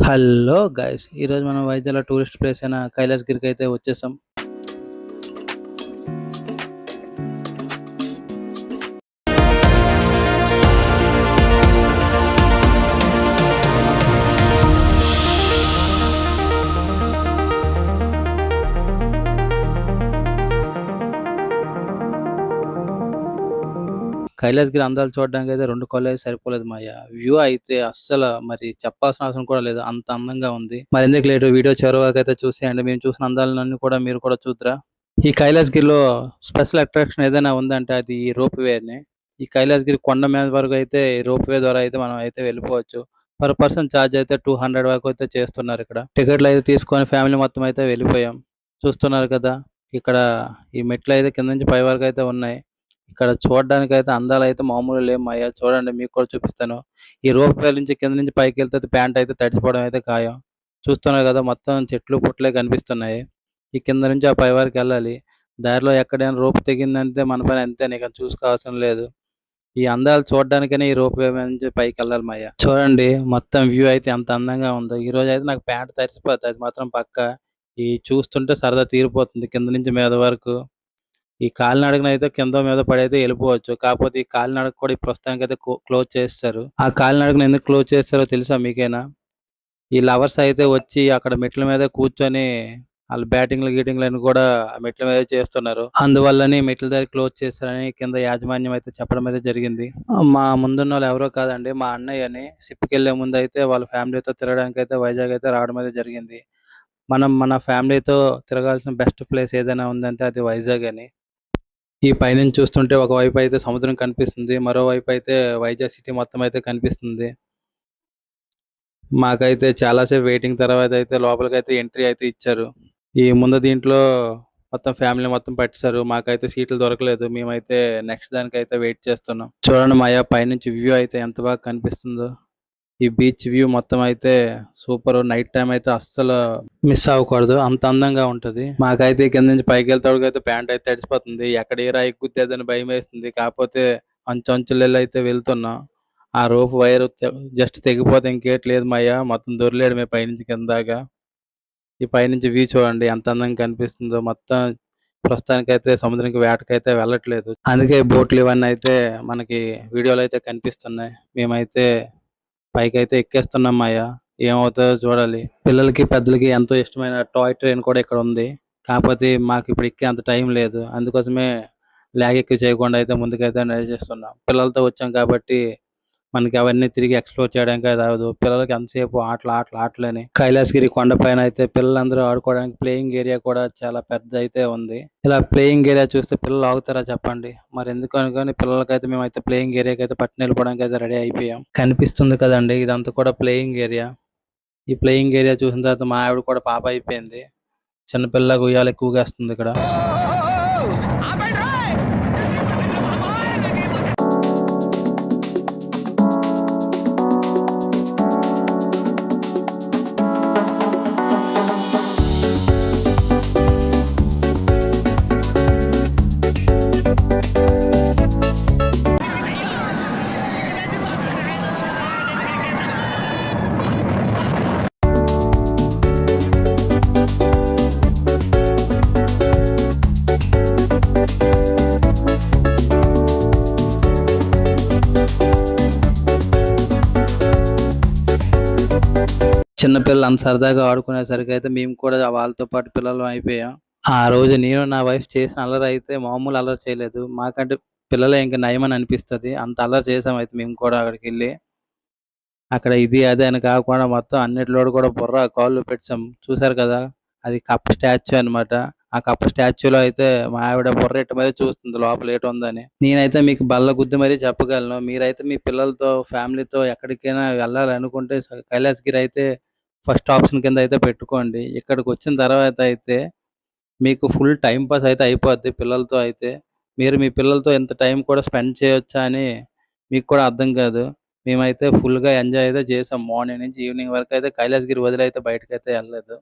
Hello guys, ఈరోజు మనం వైజాగ్లో టూరిస్ట్ ప్లేస్ అయిన కైలాసగిరికి అయితే వచ్చేసాం. కైలాసగిరి అందాలు చూడడానికి అయితే 2 కళ్ళు అయితే సరిపోలేదు మాయ. వ్యూ అయితే అస్సలు మరి చెప్పాల్సిన అవసరం కూడా లేదు. అంత అందంగా ఉంది. మరి ఎందుకు లేటు, వీడియో చివరి వరకు అయితే చూసేయండి. మేము చూసిన అందాలన్నీ కూడా మీరు కూడా చూద్దురా. ఈ కైలాసగిరిలో స్పెషల్ అట్రాక్షన్ ఏదైనా ఉందంటే అది ఈ రోప్ వేనే. ఈ కైలాసగిరి కొండ మీద వరకు అయితే రోప్ వే ద్వారా అయితే మనం అయితే వెళ్ళిపోవచ్చు. పర్ పర్సన్ ఛార్జ్ అయితే 200 వరకు అయితే చేస్తున్నారు ఇక్కడ. టికెట్లు అయితే తీసుకొని ఫ్యామిలీ మొత్తం అయితే వెళ్ళిపోయాం. చూస్తున్నారు కదా, ఇక్కడ ఈ మెట్లు అయితే కింద నుంచి పై వరకు అయితే ఉన్నాయి. ఇక్కడ చూడడానికి అయితే అందాలు అయితే మామూలు లేవు మాయ. చూడండి, మీకు కూడా చూపిస్తాను. ఈ రోప్ వే నుంచి కింద నుంచి పైకి వెళ్తే ప్యాంట్ అయితే తడిసిపోవడం అయితే ఖాయం. చూస్తున్నారు కదా, మొత్తం చెట్లు పుట్లే కనిపిస్తున్నాయి. ఈ కింద నుంచి ఆ పై వరకు వెళ్ళాలి. దారిలో ఎక్కడైనా రోప్ తెగిందంటే మన పని అంతే, నీకు చూసుకోవాల్సిన లేదు. ఈ అందాలు చూడడానికనే ఈ రోప్ వే నుంచి పైకి వెళ్ళాలి మాయ. చూడండి, మొత్తం వ్యూ అయితే ఎంత అందంగా ఉందో. ఈ రోజు అయితే నాకు ప్యాంట్ తడిసిపోతుంది, అది మాత్రం పక్క. ఈ చూస్తుంటే సరదా తీరిపోతుంది కింద నుంచి మీద వరకు. ఈ కాలినడకన అయితే కింద మీద పడైతే వెళ్ళిపోవచ్చు. కాకపోతే ఈ కాలినడక కూడా ఈ ప్రస్తుతానికి అయితే క్లోజ్ చేస్తారు. ఆ కాలినడకను ఎందుకు క్లోజ్ చేస్తారో తెలుసా మీకేనా? ఈ లవర్స్ అయితే వచ్చి అక్కడ మెట్ల మీద కూర్చొని వాళ్ళు బ్యాటింగ్లు గీటింగ్లు అని కూడా మెట్ల మీద చేస్తున్నారు. అందువల్లని మెట్ల దగ్గర క్లోజ్ చేస్తారని కింద యాజమాన్యం అయితే చెప్పడం అయితే జరిగింది. మా ముందున్న వాళ్ళు ఎవరో కాదండి, మా అన్నయ్యని. సిప్కి వెళ్లే ముందు అయితే వాళ్ళ ఫ్యామిలీతో తిరగడానికి అయితే వైజాగ్ అయితే రావడం అయితే జరిగింది. మనం మన ఫ్యామిలీతో తిరగాల్సిన బెస్ట్ ప్లేస్ ఏదైనా ఉందంటే అది వైజాగ్ అని. ఈ పైనుంచి చూస్తుంటే ఒకవైపు అయితే సముద్రం కనిపిస్తుంది, మరోవైపు అయితే వైజాగ్ సిటీ మొత్తం అయితే కనిపిస్తుంది. మాకైతే చాలాసేపు వెయిటింగ్ తర్వాత అయితే లోపలికైతే ఎంట్రీ అయితే ఇచ్చారు. ఈ ముందు దీంట్లో మొత్తం ఫ్యామిలీ మొత్తం పట్టేశారు. మాకైతే సీట్లు దొరకలేదు. మేమైతే నెక్స్ట్ దానికైతే వెయిట్ చేస్తున్నాం. చూడండి మాయా, పైనుంచి వ్యూ అయితే ఎంత బాగా కనిపిస్తుందో. ఈ బీచ్ వ్యూ మొత్తం అయితే సూపర్. నైట్ టైం అయితే అస్సలు మిస్ అవ్వకూడదు, అంత అందంగా ఉంటది. మాకైతే కింద నుంచి పైకి వెళ్తాడికైతే ప్యాంట్ అయితే తడిసిపోతుంది. ఎక్కడ ఏ రాయి గుద్దేదని భయం వేస్తుంది. కాకపోతే అంచులు అయితే వెళ్తున్నాం. ఆ రోప్ వైర్ జస్ట్ తెగిపోతే ఇంకేట్ లేదు మాయ, మొత్తం దొరిలేడు పైనుంచి కిందాగా. ఈ పైనుంచి వ్యూ చూడండి ఎంత అందంగా కనిపిస్తుందో. మొత్తం ప్రస్తుతానికైతే సముద్రానికి వేటకైతే వెళ్ళట్లేదు, అందుకే బోట్లు ఇవన్నీ అయితే మనకి వీడియోలు అయితే కనిపిస్తున్నాయి. మేమైతే పైకి అయితే ఎక్కేస్తున్నాం మాయ, ఏమవుతుందో చూడాలి. పిల్లలకి పెద్దలకి ఎంతో ఇష్టమైన టాయ్ ట్రైన్ కూడా ఇక్కడ ఉంది. కాకపోతే మాకు ఇప్పుడు ఎక్కే అంత టైం లేదు. అందుకోసమే లాగ్ ఎక్కువ చేయకుండా అయితే ముందుకైతే నడిచేస్తున్నాం. పిల్లలతో వచ్చాం కాబట్టి మనకి అవన్నీ తిరిగి ఎక్స్ప్లోర్ చేయడానికి అయితే అవ్వదు. పిల్లలకి ఎంతసేపు ఆటలని. కైలాసగిరి కొండపైన అయితే పిల్లలందరూ ఆడుకోవడానికి ప్లేయింగ్ ఏరియా కూడా చాలా పెద్ద అయితే ఉంది. ఇలా ప్లేయింగ్ ఏరియా చూస్తే పిల్లలు ఆగుతారా చెప్పండి? మరి ఎందుకు అనుకోని పిల్లలకైతే మేమైతే ప్లేయింగ్ ఏరియాకి అయితే పట్టుని వెళ్ళిపోవడానికి అయితే రెడీ అయిపోయాం. కనిపిస్తుంది కదండి, ఇదంతా కూడా ప్లేయింగ్ ఏరియా. ఈ ప్లేయింగ్ ఏరియా చూసిన తర్వాత మా ఆవిడ కూడా పాప అయిపోయింది. చిన్నపిల్లలకు ఉయ్యాలు ఎక్కువగా వస్తుంది ఇక్కడ. చిన్నపిల్లలు అంత సరదాగా ఆడుకునేసరికి అయితే మేము కూడా వాళ్ళతో పాటు పిల్లలు అయిపోయాం. ఆ రోజు నేను నా వైఫ్ చేసిన అల్లరి అయితే మామూలు అల్లరి చేయలేదు. మాకంటే పిల్లలే ఇంకా నయమని అనిపిస్తుంది, అంత అల్లరి చేసాం అయితే మేము కూడా అక్కడికి వెళ్ళి. అక్కడ ఇది అది అని కాకుండా మొత్తం అన్నిటిలో కూడా బుర్ర కాళ్ళు పెట్టాం. చూసారు కదా, అది కప్ప స్టాచ్యూ అనమాట. ఆ కప్ప స్టాచ్యూలో అయితే మా ఆవిడ బుర్ర ఎట్టు మీద చూస్తుంది లోపల ఏటి ఉందని. నేనైతే మీకు బల్ల గుద్ది మరీ చెప్పగలను. మీరైతే మీ పిల్లలతో ఫ్యామిలీతో ఎక్కడికైనా వెళ్ళాలనుకుంటే కైలాసగిరి అయితే ఫస్ట్ ఆప్షన్ కింద అయితే పెట్టుకోండి. ఇక్కడికి వచ్చిన తర్వాత అయితే మీకు ఫుల్ టైం పాస్ అయితే అయిపోద్ది పిల్లలతో అయితే. మీరు మీ పిల్లలతో ఎంత టైం కూడా స్పెండ్ చేయొచ్చా అని మీకు కూడా అర్థం కాదు. మేమైతే ఫుల్గా ఎంజాయ్ అయితే చేసాం. మార్నింగ్ నుంచి ఈవినింగ్ వరకు అయితే కైలాసగిరి వదిలి అయితే బయటకైతే వెళ్ళలేదు.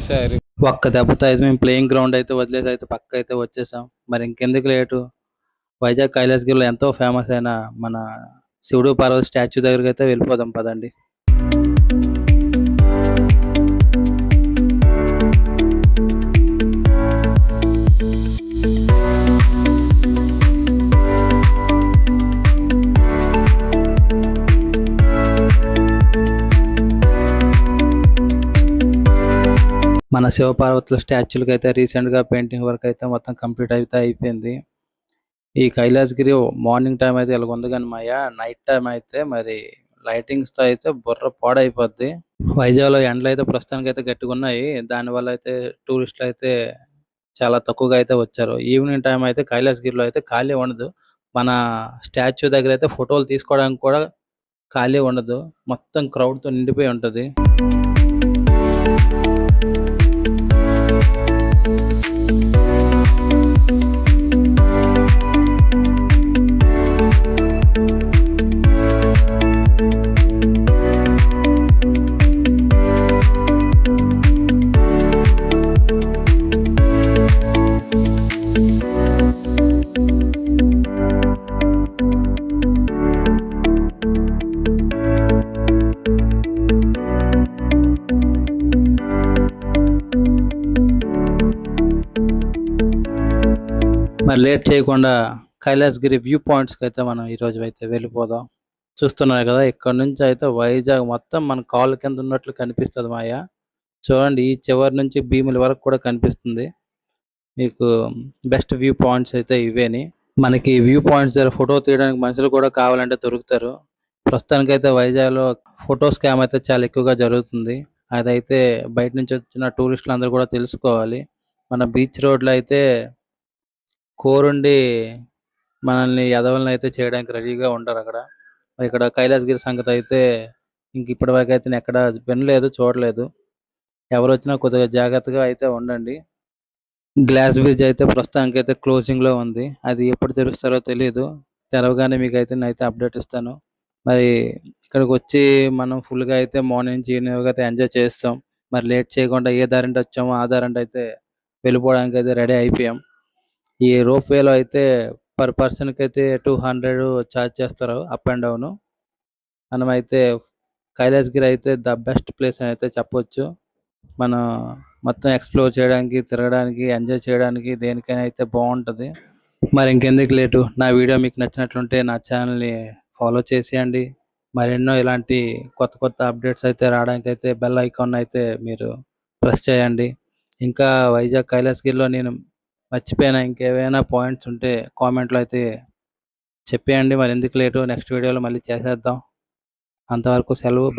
సరే, ఒక్క దెబ్బతో అయితే మేము ప్లేయింగ్ గ్రౌండ్ అయితే వదిలేసి అయితే పక్క అయితే వచ్చేసాం. మరి ఇంకెందుకు లేటు, వైజాగ్ కైలాసగిరిలో ఎంతో ఫేమస్ అయిన మన శివుడు పార్వతి స్టాచ్యూ దగ్గరికి అయితే వెళ్ళిపోదాం పదండి. మన శివపార్వతుల స్టాచ్యూలకి అయితే రీసెంట్గా పెయింటింగ్ వర్క్ అయితే మొత్తం కంప్లీట్ అయితే అయిపోయింది. ఈ కైలాసగిరి మార్నింగ్ టైం అయితే ఇలా ఉంది కానీ మాయ, నైట్ టైం అయితే మరి లైటింగ్స్తో అయితే బుర్ర పాడైపోద్ది. వైజాగ్లో ఎండలు అయితే ప్రస్తుతానికి అయితే గట్టిగా ఉన్నాయి. దానివల్ల అయితే టూరిస్టులు అయితే చాలా తక్కువగా అయితే వచ్చారు. ఈవినింగ్ టైం అయితే కైలాసగిరిలో అయితే ఖాళీ ఉండదు. మన స్టాచ్యూ దగ్గర అయితే ఫోటోలు తీసుకోవడానికి కూడా ఖాళీ ఉండదు. మొత్తం క్రౌడ్తో నిండిపోయి ఉంటుంది. మరి లేట్ చేయకుండా కైలాసగిరి వ్యూ పాయింట్స్కి అయితే మనం ఈరోజు అయితే వెళ్ళిపోదాం. చూస్తున్నారు కదా, ఇక్కడ నుంచి అయితే వైజాగ్ మొత్తం మన కాళ్ళ కింద ఉన్నట్లు కనిపిస్తుంది మాయ. చూడండి, ఈ చివరి నుంచి భీముల వరకు కూడా కనిపిస్తుంది. మీకు బెస్ట్ వ్యూ పాయింట్స్ అయితే ఇవేని. మనకి వ్యూ పాయింట్స్ దగ్గర ఫోటో తీయడానికి మనుషులు కూడా కావాలంటే దొరుకుతారు. ప్రస్తుతానికైతే వైజాగ్లో ఫోటో స్కామ్ అయితే చాలా ఎక్కువగా జరుగుతుంది. అదైతే బయట నుంచి వచ్చిన టూరిస్టులు అందరూ కూడా తెలుసుకోవాలి. మన బీచ్ రోడ్లో అయితే కోరుండి మనల్ని ఎదవలని అయితే చేయడానికి రెడీగా ఉంటారు అక్కడ. మరి ఇక్కడ కైలాసగిరి సంగతి అయితే ఇంక ఇప్పటివరకు అయితే నేను ఎక్కడ వినలేదు, చూడలేదు. ఎవరు వచ్చినా కొద్దిగా జాగ్రత్తగా అయితే ఉండండి. గ్లాస్ బ్రిడ్జ్ అయితే ప్రస్తుతానికి అయితే క్లోజింగ్లో ఉంది. అది ఎప్పుడు తెరుస్తారో తెలియదు. తెరవగానే మీకు అయితే నేనైతే అప్డేట్ ఇస్తాను. మరి ఇక్కడికి వచ్చి మనం ఫుల్గా అయితే మార్నింగ్ నుంచి ఈవినింగ్ అయితే ఎంజాయ్ చేస్తాం. మరి లేట్ చేయకుండా ఏ దారింటి వచ్చామో ఆ దారింటి అయితే వెళ్ళిపోవడానికి అయితే రెడీ అయిపోయాం. ఈ రోప్ వేలో అయితే పర్ పర్సన్కి అయితే 200 ఛార్జ్ చేస్తారు అప్ అండ్ డౌన్. మనమైతే కైలాసగిరి అయితే ద బెస్ట్ ప్లేస్ అని అయితే చెప్పొచ్చు. మనం మొత్తం ఎక్స్ప్లోర్ చేయడానికి, తిరగడానికి, ఎంజాయ్ చేయడానికి దేనికైనా అయితే బాగుంటుంది. మరి ఇంకెందుకు లేటు, నా వీడియో మీకు నచ్చినట్లుంటే నా ఛానల్ని ఫాలో చేసేయండి. మరెన్నో ఇలాంటి కొత్త కొత్త అప్డేట్స్ అయితే రావడానికి అయితే బెల్ ఐకాన్ అయితే మీరు ప్రెస్ చేయండి. ఇంకా వైజాగ్ కైలాసగిరిలో నేను మర్చిపోయిన ఇంకేమైనా పాయింట్స్ ఉంటే కామెంట్లో అయితే చెప్పేయండి. మరి ఎందుకు లేటు, నెక్స్ట్ వీడియోలో మళ్ళీ చేసేద్దాం. అంతవరకు సెలవు.